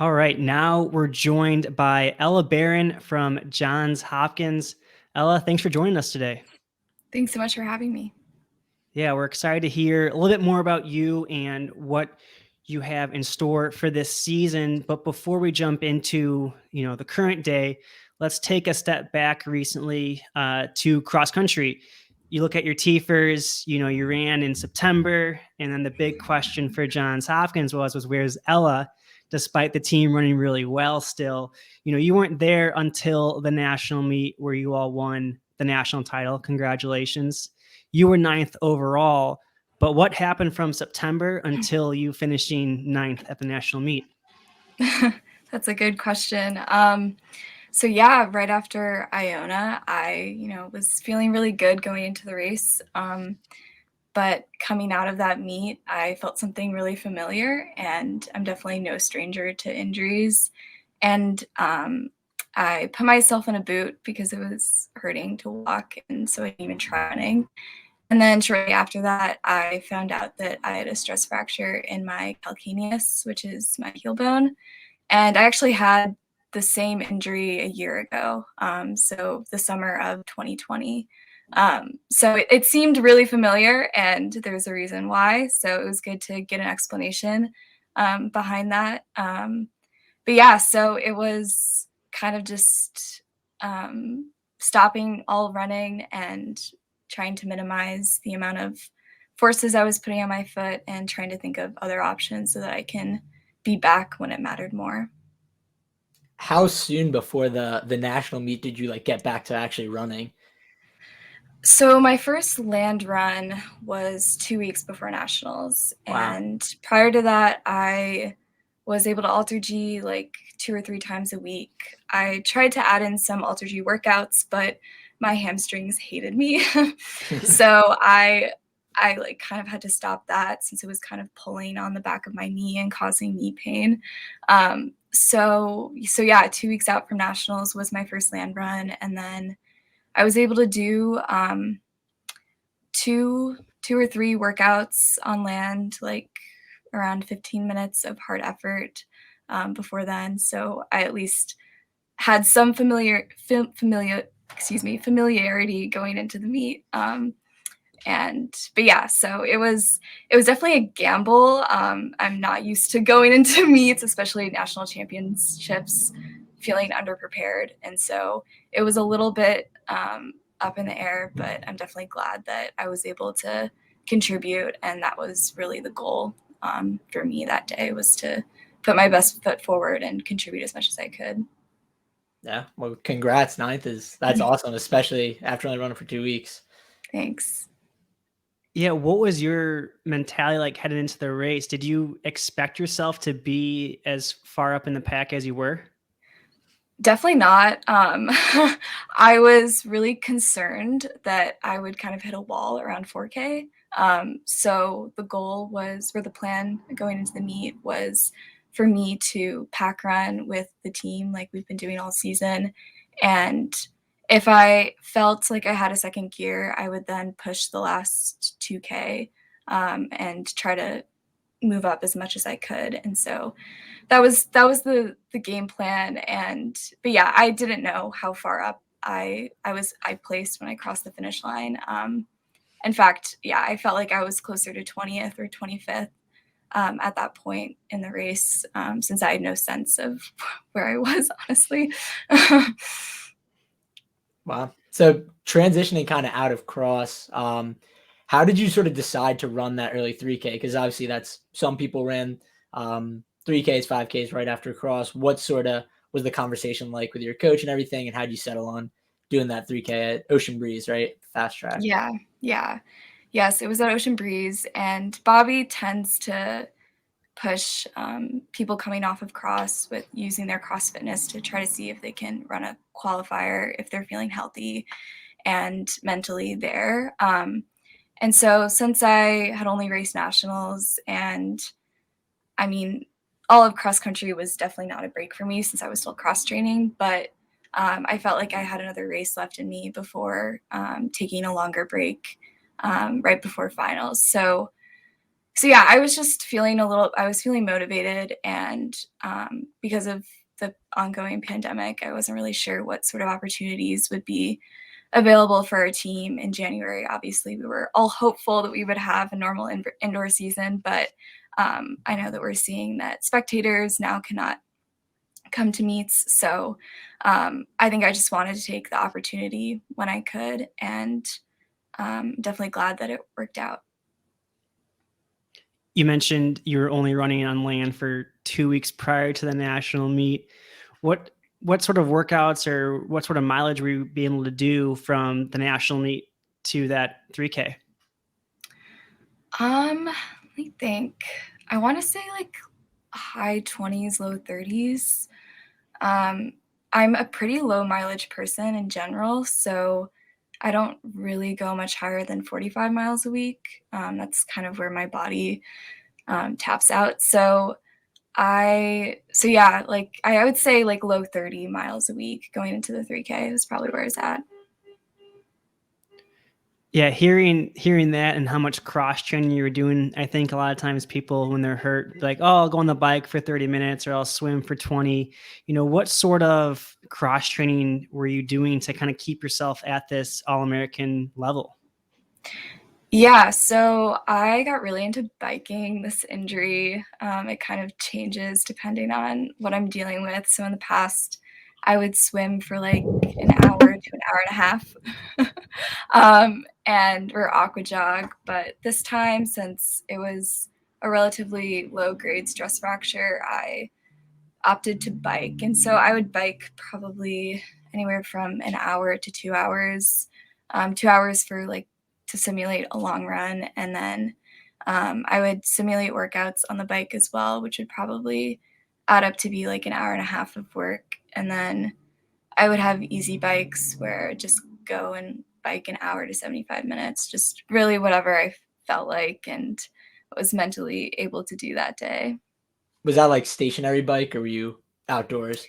All right, now we're joined by Ella Baran from Johns Hopkins. Ella, thanks for joining us today. Thanks so much for having me. Yeah, we're excited to hear a little bit more about you and what you have in store for this season. But before we jump into, the current day, let's take a step back recently to cross country. You look at your TFers, you ran in September, and then the big question for Johns Hopkins was where's Ella? Despite the team running really well still, you weren't there until the national meet where you all won the national title. Congratulations. You were ninth overall, but what happened from September until you finishing ninth at the national meet? That's a good question. So yeah, right after Iona, I was feeling really good going into the race. But coming out of that meet, I felt something really familiar, and I'm definitely no stranger to injuries. And I put myself in a boot because it was hurting to walk, and so I didn't even try running. And then shortly after that, I found out that I had a stress fracture in my calcaneus, which is my heel bone. And I actually had the same injury a year ago, so the summer of 2020. So it seemed really familiar, and there's a reason why. So it was good to get an explanation behind that. But yeah, so it was kind of just stopping all running and trying to minimize the amount of forces I was putting on my foot and trying to think of other options so that I can be back when it mattered more. How soon before the national meet did you get back to actually running? So my first land run was 2 weeks before nationals, Wow. and prior to that, I was able to alter G like 2 or 3 times a week. I tried to add in some alter G workouts, but my hamstrings hated me, so I like kind of had to stop that since it was kind of pulling on the back of my knee and causing knee pain. So yeah, 2 weeks out from nationals was my first land run, and then I was able to do two or three workouts on land, like around 15 minutes of hard effort before then. So I at least had some familiarity going into the meet. But yeah, so it was definitely a gamble. I'm not used to going into meets, especially national championships, feeling underprepared, and so it was a little bit up in the air. But I'm definitely glad that I was able to contribute, and that was really the goal for me that day, was to put my best foot forward and contribute as much as I could. Yeah. Well, congrats. That's awesome, especially after only running for 2 weeks. Thanks. Yeah, what was your mentality like heading into the race? Did you expect yourself to be as far up in the pack as you were? Definitely not. I was really concerned that I would kind of hit a wall around 4K. So the goal was, or the plan going into the meet was for me to pack run with the team like we've been doing all season. And if I felt like I had a second gear, I would then push the last 2K and try to move up as much as I could. And so that was the game plan. And but yeah, I didn't know how far up I placed when I crossed the finish line. In fact, yeah, I felt like I was closer to 20th or 25th at that point in the race, since I had no sense of where I was, honestly. Wow. So transitioning kind of out of cross, how did you sort of decide to run that early 3K? Because obviously that's some people ran 3Ks, 5Ks right after cross. What sort of was the conversation like with your coach and everything, and how did you settle on doing that 3K at Ocean Breeze, right? Fast track. Yeah, yeah. Yes, it was at Ocean Breeze, and Bobby tends to push people coming off of cross with using their cross fitness to try to see if they can run a qualifier if they're feeling healthy and mentally there. And so since I had only raced nationals, and I mean, all of cross country was definitely not a break for me since I was still cross training, but I felt like I had another race left in me before taking a longer break right before finals. So So yeah, I was just feeling I was feeling motivated, and because of the ongoing pandemic, I wasn't really sure what sort of opportunities would be available for our team in January. Obviously, we were all hopeful that we would have a normal indoor season, but I know that we're seeing that spectators now cannot come to meets. So I think I just wanted to take the opportunity when I could, and definitely glad that it worked out. You mentioned you were only running on land for 2 weeks prior to the national meet. What what sort of workouts or what sort of mileage were you being able to do from the national meet to that 3K? Let me think. I want to say like high 20s, low 30s. Um, I'm a pretty low mileage person in general, so I don't really go much higher than 45 miles a week. That's kind of where my body taps out. So yeah, like I would say like low 30 miles a week going into the 3K is probably where it's at. Yeah, hearing that and how much cross training you were doing, I think a lot of times people when they're hurt, like, oh, I'll go on the bike for 30 minutes or I'll swim for 20. What sort of cross training were you doing to kind of keep yourself at this All-American level? Yeah, so I got really into biking. This injury, it kind of changes depending on what I'm dealing with. So in the past, I would swim for like an hour to an hour and a half, and or aqua jog. But this time, since it was a relatively low grade stress fracture, I opted to bike. And so I would bike probably anywhere from an hour to 2 hours, 2 hours for like to simulate a long run. And then I would simulate workouts on the bike as well, which would probably add up to be like an hour and a half of work. And then I would have easy bikes where I'd just go and bike an hour to 75 minutes, just really whatever I felt like and was mentally able to do that day. Was that like stationary bike or were you outdoors?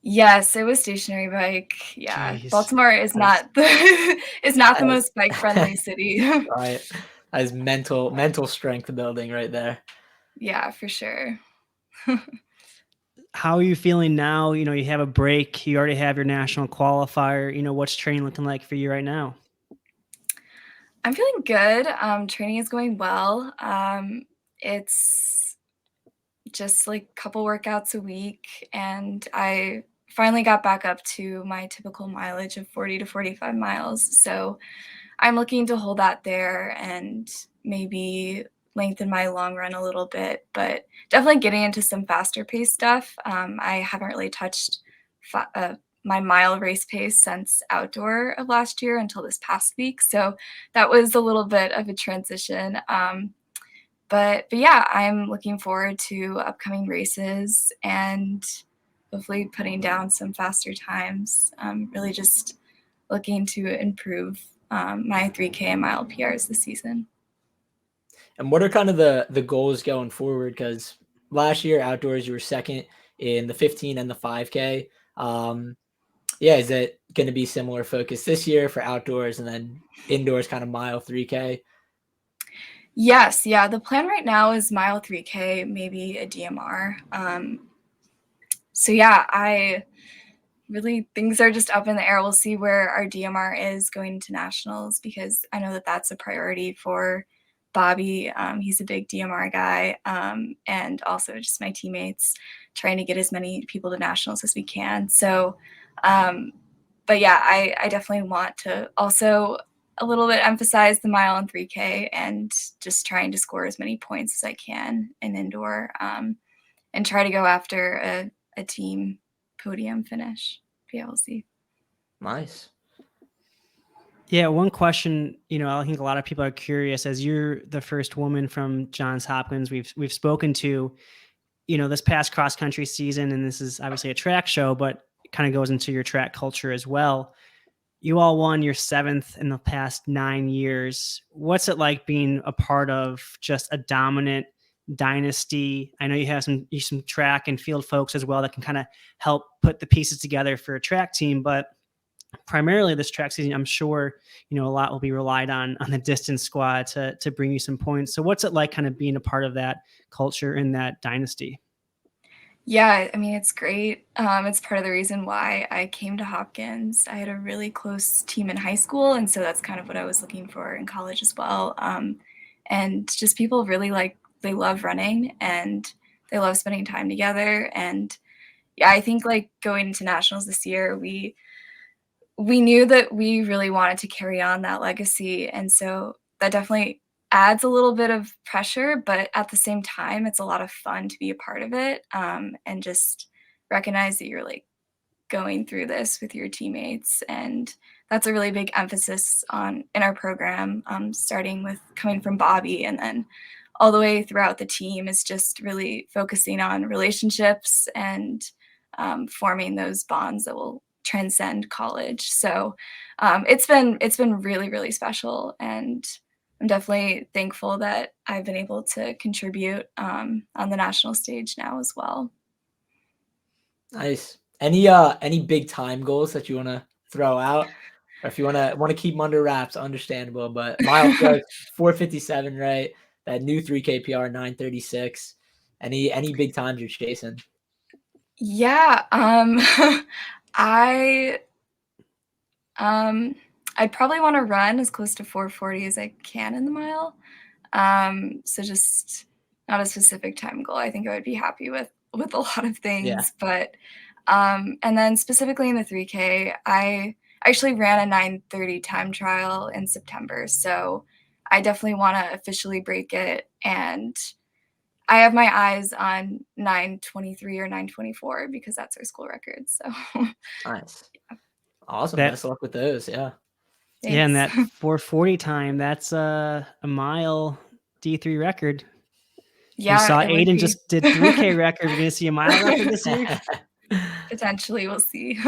Yes, it was stationary bike. Yeah, Jeez. Baltimore is As not the is not the as most bike-friendly city. right. As mental strength building right there. Yeah, for sure. How are you feeling now? You have a break, you already have your national qualifier. What's training looking like for you right now? I'm feeling good. Training is going well. It's just like a couple workouts a week, and I finally got back up to my typical mileage of 40 to 45 miles. So I'm looking to hold that there and maybe lengthen my long run a little bit, but definitely getting into some faster pace stuff. I haven't really touched fa- uh, my mile race pace since outdoor of last year until this past week. So that was a little bit of a transition. But yeah, I'm looking forward to upcoming races and hopefully putting down some faster times. Really just looking to improve my 3K and mile PRs this season. And what are kind of the goals going forward? Because last year outdoors you were second in the 15 and the 5K. Yeah, is it going to be similar focus this year for outdoors and then indoors kind of mile 3K? Yes, yeah. The plan right now is mile 3K, maybe a DMR. So yeah, I really things are just up in the air. We'll see where our DMR is going into nationals because I know that that's a priority for Bobby. He's a big DMR guy, and also just my teammates trying to get as many people to nationals as we can. So, um, but yeah, I definitely want to also a little bit emphasize the mile and 3K and just trying to score as many points as I can in indoor, and try to go after a team podium finish. Yeah, we'll see. Nice. Yeah, one question, I think a lot of people are curious as you're the first woman from Johns Hopkins we've spoken to, this past cross country season, and this is obviously a track show, but it kind of goes into your track culture as well. You all won your seventh in the past 9 years. What's it like being a part of just a dominant dynasty? I know you have some track and field folks as well that can kind of help put the pieces together for a track team, but primarily this track season, I'm sure, a lot will be relied on the distance squad to bring you some points. So what's it like kind of being a part of that culture in that dynasty? Yeah, I mean, it's great. It's part of the reason why I came to Hopkins. I had a really close team in high school, and so that's kind of what I was looking for in college as well. And just people really they love running and they love spending time together. And yeah, I think like going into nationals this year, we knew that we really wanted to carry on that legacy, and so that definitely adds a little bit of pressure, but at the same time, it's a lot of fun to be a part of it, and just recognize that you're, like, going through this with your teammates, and that's a really big emphasis on in our program, starting with coming from Bobby and then all the way throughout the team is just really focusing on relationships and, forming those bonds that will transcend college. So it's been really, really special, and I'm definitely thankful that I've been able to contribute on the national stage now as well. Nice. Any big time goals that you want to throw out? Or if you want to keep them under wraps, understandable. But mile starts 4:57, right? That new 3K PR 9:36. Any big times you're chasing? Yeah, I um I'd probably want to run as close to 4:40 as I can in the mile. So just not a specific time goal. I think I would be happy with a lot of Yeah. things, but and then specifically in the 3K, I actually ran a 9:30 time trial in September, so I definitely want to officially break it, and I have my eyes on 9:23 or 9:24 because that's our school record. So Nice. Awesome. That Best of luck with those. Yeah. Yeah, and thanks. that 4:40 time, that's a mile D3 record. We Yeah, saw it would Aiden be. just did 3K record. We're gonna see a mile record this year. Potentially, we'll see.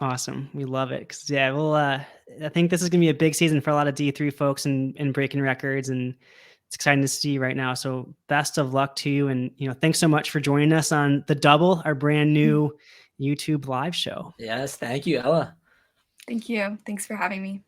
Awesome. We love it. 'Cause yeah, I think this is gonna be a big season for a lot of D3 folks and breaking records, and it's exciting to see right now. So best of luck to you. And thanks so much for joining us on The Double, our brand new YouTube live show. Yes. Thank you, Ella. Thank you. Thanks for having me.